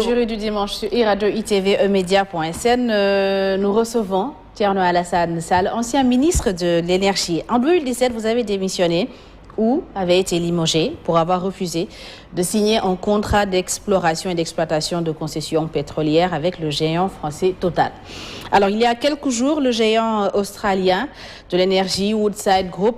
le jury du dimanche sur iRadio ITV emedia.sn. Nous recevons Thierno Alassane Sall, ancien ministre de l'Énergie. En 2017, vous avez démissionné ou avez été limogé pour avoir refusé de signer un contrat d'exploration et d'exploitation de concessions pétrolières avec le géant français Total. Alors, il y a quelques jours, le géant australien de l'énergie Woodside Group,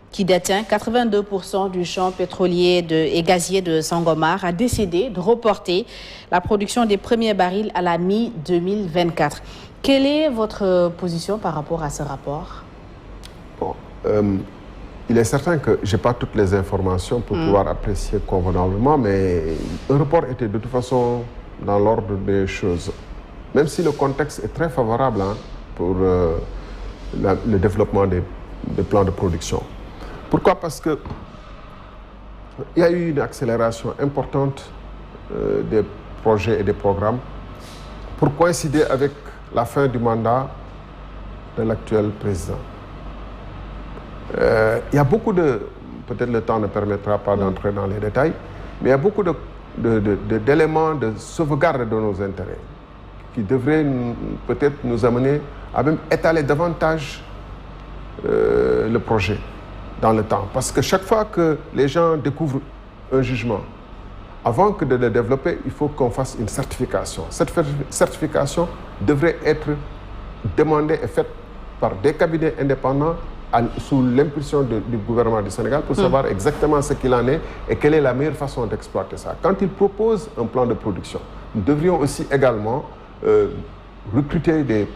qui détient 82% du champ pétrolier et gazier de Sangomar, a décidé de reporter la production des premiers barils à la mi-2024. Quelle est votre position par rapport à ce rapport? Bon, il est certain que je n'ai pas toutes les informations pour pouvoir apprécier convenablement, mais un report était de toute façon dans l'ordre des choses. Même si le contexte est très favorable pour le développement des plans de production. Pourquoi? Parce qu'il y a eu une accélération importante des projets et des programmes pour coïncider avec la fin du mandat de l'actuel président. Il y a beaucoup de... Peut-être le temps ne permettra pas d'entrer dans les détails, mais il y a beaucoup d'éléments de sauvegarde de nos intérêts qui devraient peut-être nous amener à même étaler davantage le projet dans le temps. Parce que chaque fois que les gens découvrent un jugement, avant que de le développer, il faut qu'on fasse une certification. Cette certification devrait être demandée et faite par des cabinets indépendants sous l'impulsion du gouvernement du Sénégal pour savoir exactement ce qu'il en est et quelle est la meilleure façon d'exploiter ça. Quand ils proposent un plan de production, nous devrions aussi également recruter des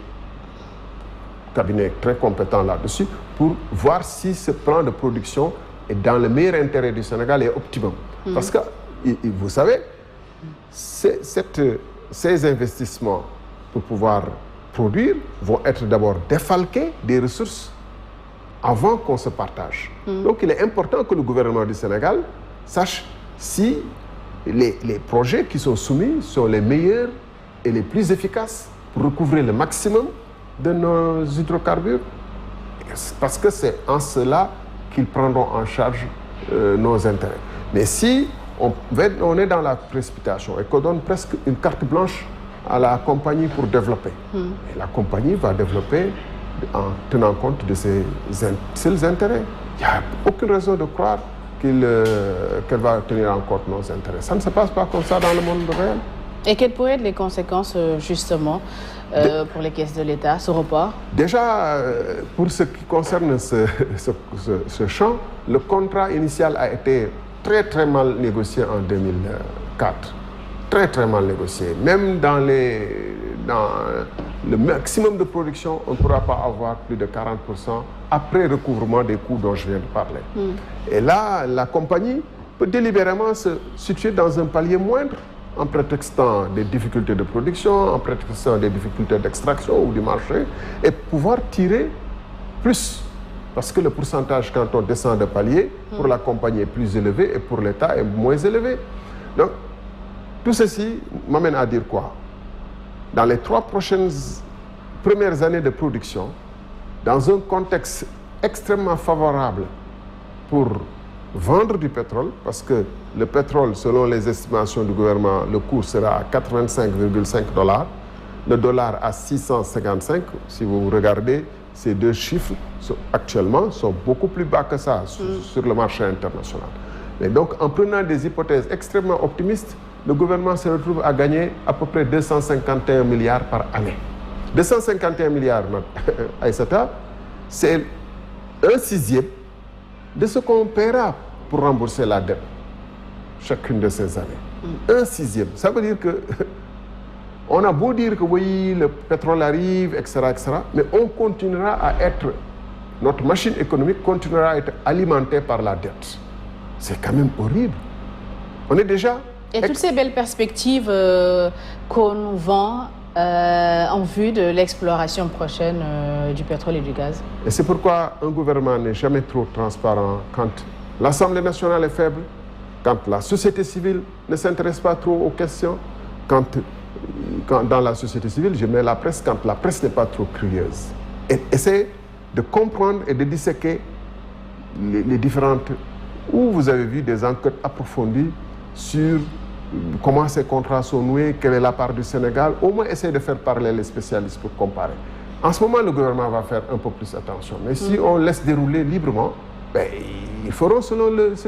cabinets très compétents là-dessus pour voir si ce plan de production est dans le meilleur intérêt du Sénégal et optimum. Parce que, vous savez, ces investissements pour pouvoir produire vont être d'abord défalqués des ressources avant qu'on se partage. Donc il est important que le gouvernement du Sénégal sache si les projets qui sont soumis sont les meilleurs et les plus efficaces pour recouvrer le maximum de nos hydrocarbures. Parce que c'est en cela qu'ils prendront en charge nos intérêts. Mais si on est dans la précipitation et qu'on donne presque une carte blanche à la compagnie pour développer, et la compagnie va développer en tenant compte de ses intérêts. Il n'y a aucune raison de croire qu'elle va tenir en compte nos intérêts. Ça ne se passe pas comme ça dans le monde réel. Et quelles pourraient être les conséquences, justement, pour les caisses de l'État, ce report? Déjà, pour ce qui concerne ce champ, le contrat initial a été très très mal négocié en 2004. Très très mal négocié. Même dans le maximum de production, on ne pourra pas avoir plus de 40% après recouvrement des coûts dont je viens de parler. Et là, la compagnie peut délibérément se situer dans un palier moindre en prétextant des difficultés de production, en prétextant des difficultés d'extraction ou du marché, et pouvoir tirer plus. Parce que le pourcentage, quand on descend de palier, pour la compagnie est plus élevé et pour l'État est moins élevé. Donc, tout ceci m'amène à dire quoi? Dans les 3 premières années de production, dans un contexte extrêmement favorable pour vendre du pétrole, parce que le pétrole, selon les estimations du gouvernement, le cours sera à 85,5 $, le dollar à 655. Si vous regardez, ces deux chiffres actuellement sont beaucoup plus bas que ça sur le marché international. Et donc, en prenant des hypothèses extrêmement optimistes, le gouvernement se retrouve à gagner à peu près 251 milliards par année. 251 milliards, Aïssata, c'est 1/6 de ce qu'on paiera pour rembourser la dette chacune de ces années. 1/6. Ça veut dire que on a beau dire que oui, le pétrole arrive, etc., mais on continuera à être, notre machine économique continuera à être alimentée par la dette. C'est quand même horrible. On est déjà... Et toutes ces belles perspectives qu'on nous vend en vue de l'exploration prochaine du pétrole et du gaz. Et c'est pourquoi un gouvernement n'est jamais trop transparent quand l'Assemblée nationale est faible, quand la société civile ne s'intéresse pas trop aux questions, quand dans la société civile, je mets la presse, quand la presse n'est pas trop curieuse. Et essayer de comprendre et de disséquer les différentes... Où vous avez vu des enquêtes approfondies sur comment ces contrats sont noués, quelle est la part du Sénégal, au moins essayer de faire parler les spécialistes pour comparer. En ce moment, le gouvernement va faire un peu plus attention. Mais si on laisse dérouler librement, ben, ils feront selon ce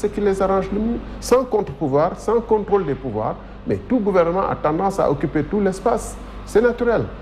qui les arrange le mieux, sans contre-pouvoir, sans contrôle des pouvoirs. Mais tout gouvernement a tendance à occuper tout l'espace. C'est naturel.